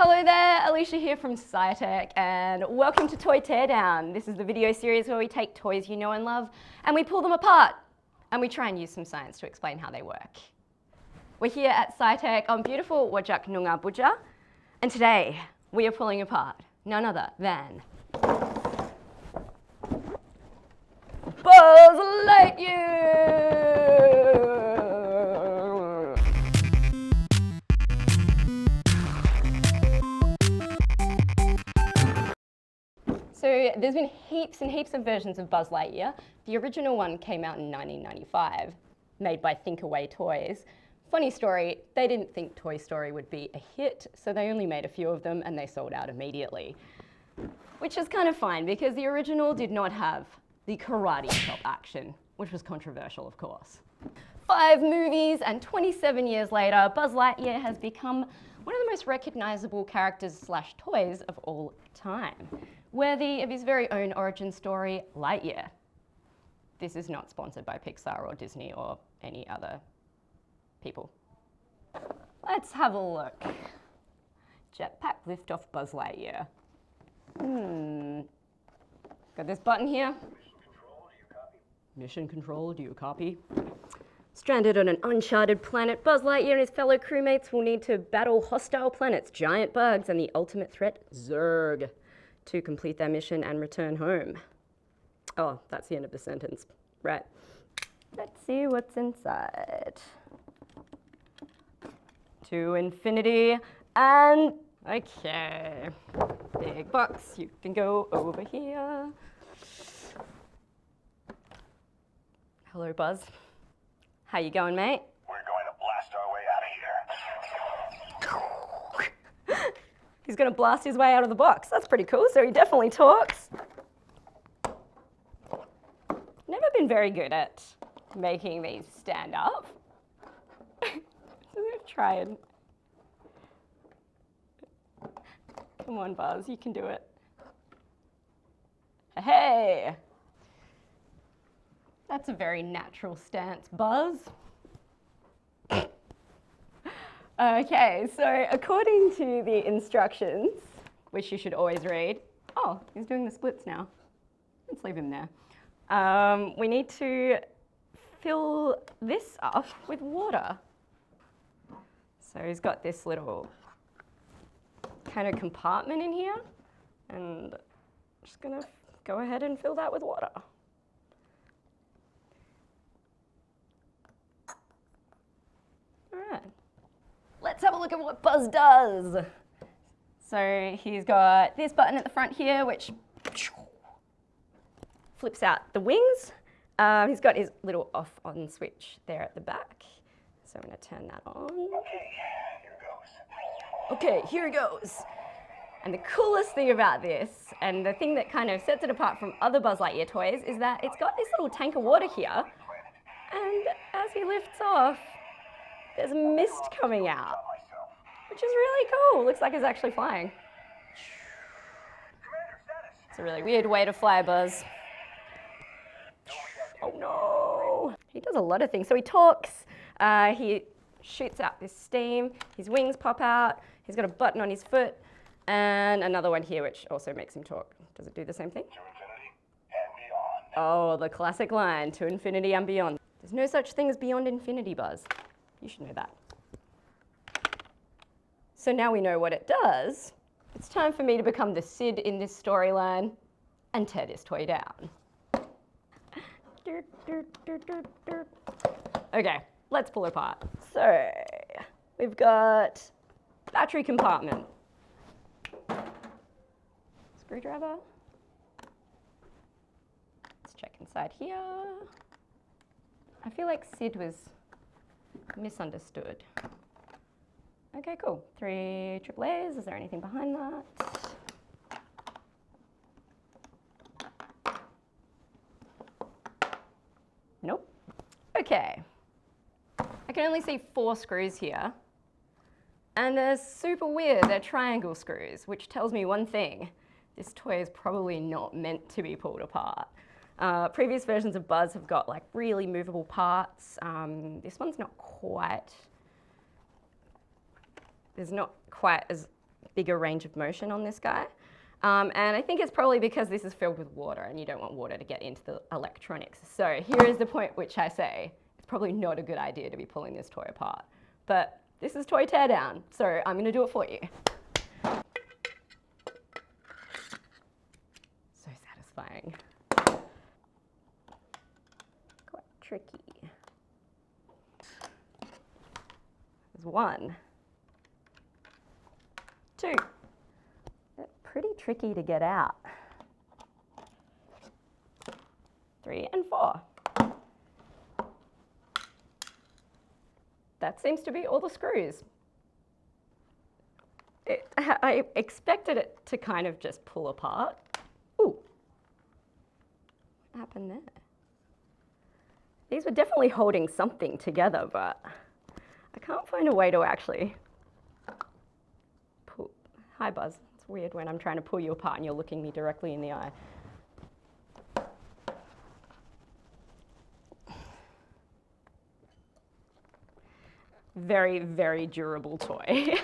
Hello there, Alyshia here from Scitech, and welcome to Toy Teardown. This is the video series where we take toys you know and love and we pull them apart and we try and use some science to explain how they work. We're here at Scitech on beautiful Wajak Noongar Budja, and today we are pulling apart none other than Buzz Lightyear! So there's been heaps and heaps of versions of Buzz Lightyear. The original one came out in 1995, made by Thinkaway Toys. Funny story, they didn't think Toy Story would be a hit, so they only made a few of them and they sold out immediately. Which is kind of fine because the original did not have the karate chop action, which was controversial, of course. 5 movies and 27 years later, Buzz Lightyear has become one of the most recognizable characters / toys of all time, worthy of his very own origin story, Lightyear. This is not sponsored by Pixar or Disney or any other people. Let's have a look. JETPACK LIFTOFF Buzz Lightyear. Got this button here. Mission control, do you copy? Stranded on an uncharted planet, Buzz Lightyear and his fellow crewmates will need to battle hostile planets, giant bugs, and the ultimate threat, Zurg, to complete their mission and return home. Oh, that's the end of the sentence. Right. Let's see what's inside. To infinity and... okay. Big box, you can go over here. Hello, Buzz. How you going, mate? We're going to blast our way out of here. He's going to blast his way out of the box. That's pretty cool, so he definitely talks. Never been very good at making these stand up. I'm going to try and... Come on, Buzz, you can do it. Hey! That's a very natural stance, Buzz. Okay, so according to the instructions, which you should always read, oh, he's doing the splits now. Let's leave him there. We need to fill this up with water. So he's got this little kind of compartment in here, and I'm just gonna go ahead and fill that with water. Let's have a look at what Buzz does. So he's got this button at the front here, which flips out the wings. He's got his little off-on switch there at the back. So I'm going to turn that on. Okay, here it goes. And the coolest thing about this, and the thing that kind of sets it apart from other Buzz Lightyear toys, is that it's got this little tank of water here. And as he lifts off, there's mist coming out, which is really cool. Looks like he's actually flying. It's a really weird way to fly, Buzz. Oh no. He does a lot of things. So he talks, he shoots out this steam, his wings pop out, he's got a button on his foot, and another one here which also makes him talk. Does it do the same thing? To infinity and beyond. Oh, the classic line, to infinity and beyond. There's no such thing as beyond infinity, Buzz. You should know that. So now we know what it does. It's time for me to become the Sid in this storyline and tear this toy down. Okay, let's pull it apart. So we've got battery compartment. Screwdriver. Let's check inside here. I feel like Sid was misunderstood. Okay, cool. 3 AAAs. Is there anything behind that? Nope. Okay. I can only see 4 screws here. And they're super weird. They're triangle screws, which tells me one thing. This toy is probably not meant to be pulled apart. Previous versions of Buzz have got like really movable parts. This one's not quite, there's not quite as bigger range of motion on this guy. And I think it's probably because this is filled with water and you don't want water to get into the electronics. So here is the point which I say, it's probably not a good idea to be pulling this toy apart. But this is toy teardown, so I'm gonna do it for you. So satisfying. Quite tricky. There's 1, 2. They're pretty tricky to get out. 3 and 4. That seems to be all the screws. I expected it to kind of just pull apart. Ooh, what happened there? These were definitely holding something together, but I can't find a way to actually pull. Hi, Buzz. It's weird when I'm trying to pull you apart and you're looking me directly in the eye. Very, very durable toy. I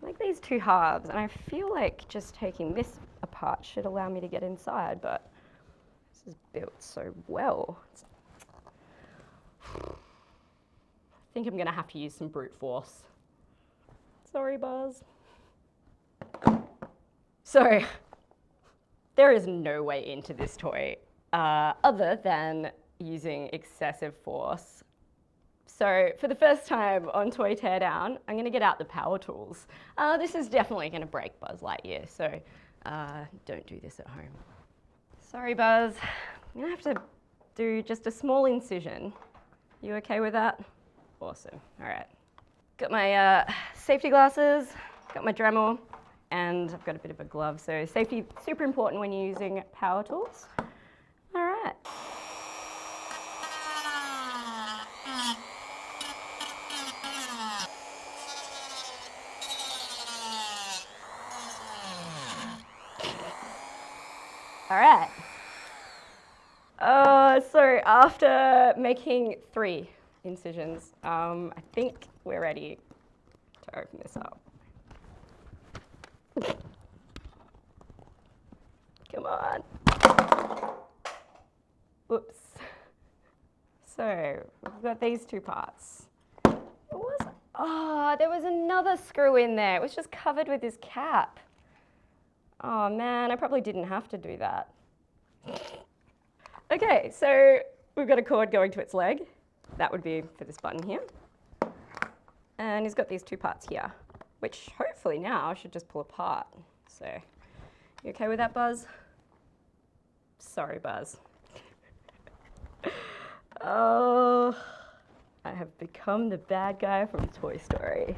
like these 2 halves, and I feel like just taking this apart should allow me to get inside, but this is built so well. I think I'm gonna have to use some brute force. Sorry, Buzz. So, there is no way into this toy other than using excessive force. So for the first time on Toy Teardown, I'm going to get out the power tools. This is definitely going to break Buzz Lightyear, so don't do this at home. Sorry, Buzz. I'm going to have to do just a small incision. You okay with that? Awesome. All right. Got my safety glasses, got my Dremel, and I've got a bit of a glove. So safety, super important when you're using power tools. All right. All right. So after making 3 incisions, I think we're ready to open this up. Come on. Oops. So we've got these 2 parts. There was another screw in there. It was just covered with this cap. Oh man, I probably didn't have to do that. Okay, so we've got a cord going to its leg. That would be for this button here. And he's got these 2 parts here, which hopefully now should just pull apart. So, you okay with that, Buzz? Sorry, Buzz. Oh, I have become the bad guy from Toy Story.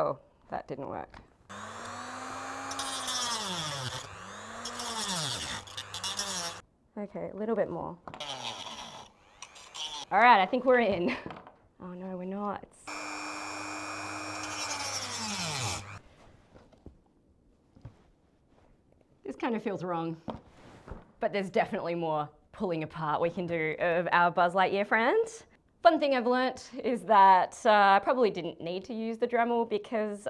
Oh, that didn't work. Okay, a little bit more. All right, I think we're in. Oh no, we're not. This kind of feels wrong, but there's definitely more pulling apart we can do of our Buzz Lightyear friend. Fun thing I've learnt is that I probably didn't need to use the Dremel because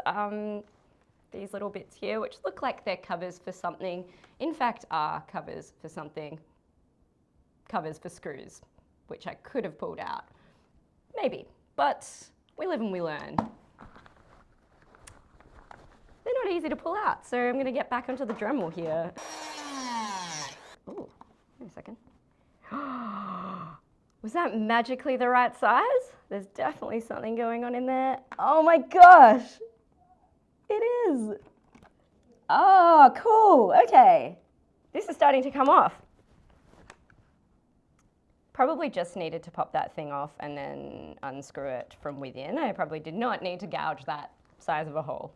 these little bits here, which look like they're covers for something, in fact are covers for something. Covers for screws, which I could have pulled out. Maybe, but we live and we learn. They're not easy to pull out, so I'm gonna get back onto the Dremel here. Oh, wait a second. Was that magically the right size? There's definitely something going on in there. Oh my gosh, it is. Oh, cool, okay. This is starting to come off. Probably just needed to pop that thing off and then unscrew it from within. I probably did not need to gouge that size of a hole.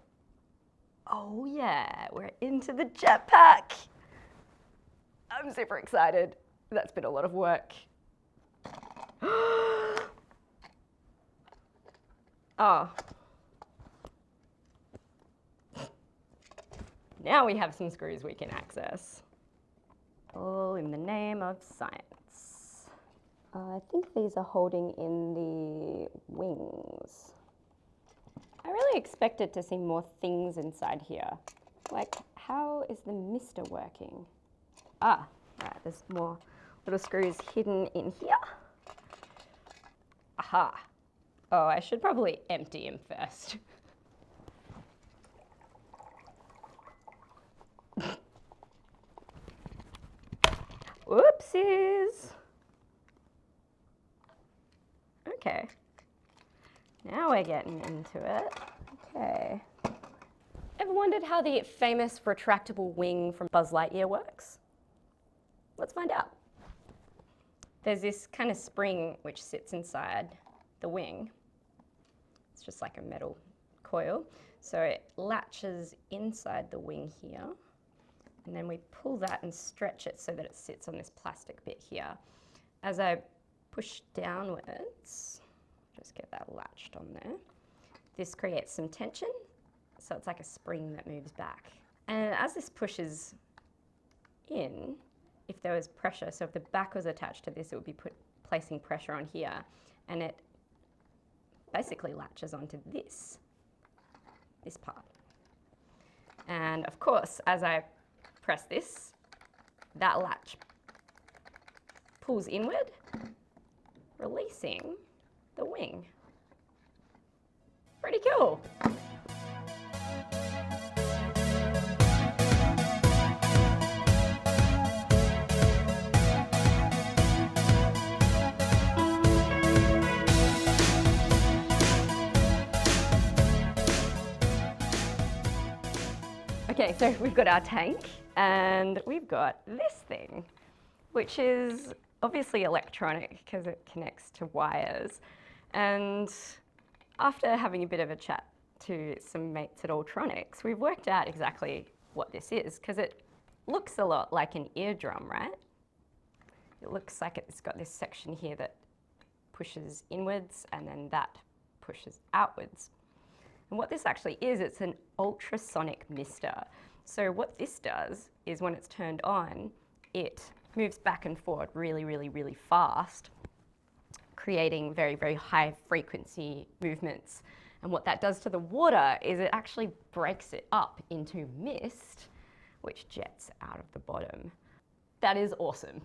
Oh yeah, we're into the JETPACK. I'm super excited. That's been a lot of work. Oh. Now we have some screws we can access. of science. I think these are holding in the wings. I really expected to see more things inside here. Like, how is the mister working? Ah, right, there's more little screws hidden in here. Aha. Oh, I should probably empty him first. Whoopsies. Okay. Now we're getting into it. Okay. Ever wondered how the famous retractable wing from Buzz Lightyear works? Let's find out. There's this kind of spring which sits inside the wing. It's just like a metal coil. So it latches inside the wing here. And then we pull that and stretch it so that it sits on this plastic bit here. As I push downwards, just get that latched on there. This creates some tension, so it's like a spring that moves back. And as this pushes in, if there was pressure, so if the back was attached to this, it would be placing pressure on here, and it basically latches onto this part. And of course, as I press this, that latch pulls inward, releasing the wing. Pretty cool. Okay, so we've got our tank and we've got this thing, which is obviously electronic because it connects to wires. And after having a bit of a chat to some mates at Alltronics, we've worked out exactly what this is because it looks a lot like an eardrum, right? It looks like it's got this section here that pushes inwards and then that pushes outwards. And what this actually is, it's an ultrasonic mister. So what this does is when it's turned on, it moves back and forward really, really, really fast, creating very, very high frequency movements. And what that does to the water is it actually breaks it up into mist, which jets out of the bottom. That is awesome.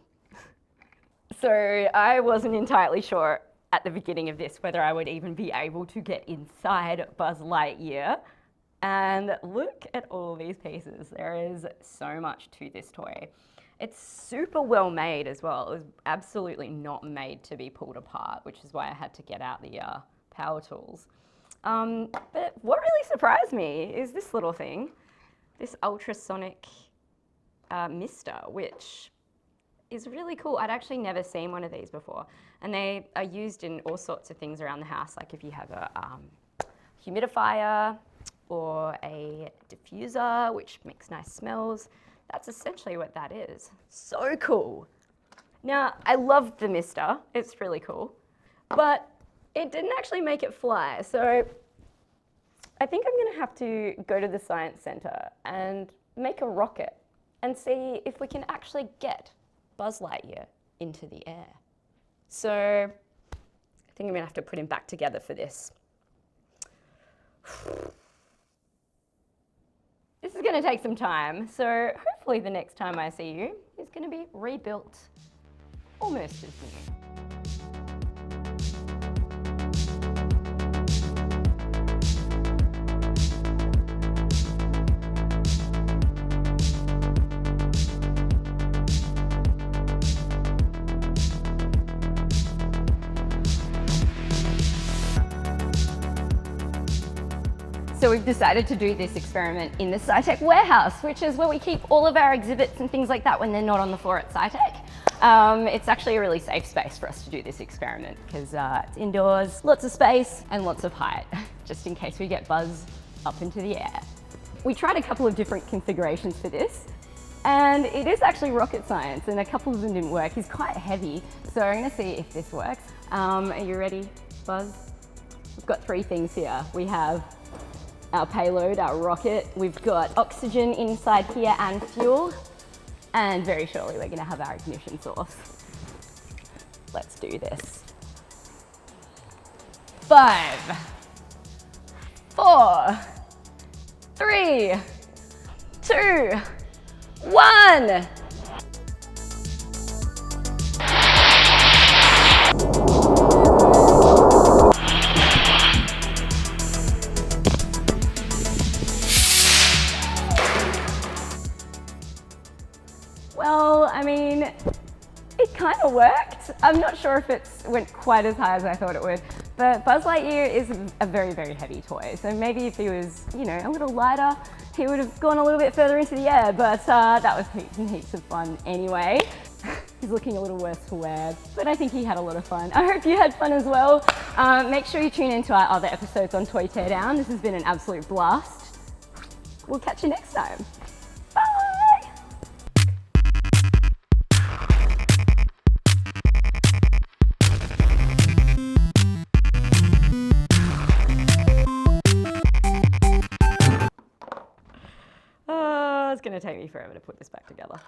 So I wasn't entirely sure at the beginning of this whether I would even be able to get inside Buzz Lightyear. And look at all these pieces. There is so much to this toy. It's super well made as well. It was absolutely not made to be pulled apart, which is why I had to get out the power tools. But what really surprised me is this little thing, this ultrasonic mister, which is really cool. I'd actually never seen one of these before. And they are used in all sorts of things around the house, like if you have a humidifier or a diffuser, which makes nice smells. That's essentially what that is. So cool. Now, I loved the mister. It's really cool. But it didn't actually make it fly. So I think I'm going to have to go to the science center and make a rocket and see if we can actually get Buzz Lightyear into the air. So I think I'm gonna have to put him back together for this. This is gonna take some time, so hopefully the next time I see you, he's gonna be rebuilt almost as new. So we've decided to do this experiment in the Scitech warehouse, which is where we keep all of our exhibits and things like that when they're not on the floor at Scitech. It's actually a really safe space for us to do this experiment because it's indoors, lots of space and lots of height, just in case we get Buzz up into the air. We tried a couple of different configurations for this, and it is actually rocket science, and a couple of them didn't work. He's quite heavy, so I'm gonna see if this works. Are you ready, Buzz? We've got three things here. We have our payload, our rocket. We've got oxygen inside here and fuel. And very shortly we're gonna have our ignition source. Let's do this. 5, 4, 3, 2, 1. Well, I mean, it kind of worked. I'm not sure if it went quite as high as I thought it would, but Buzz Lightyear is a very, very heavy toy. So maybe if he was, you know, a little lighter, he would have gone a little bit further into the air, but that was heaps and heaps of fun anyway. He's looking a little worse for wear, but I think he had a lot of fun. I hope you had fun as well. Make sure you tune into our other episodes on Toy Teardown. This has been an absolute blast. We'll catch you next time. Bye! It's gonna take me forever to put this back together.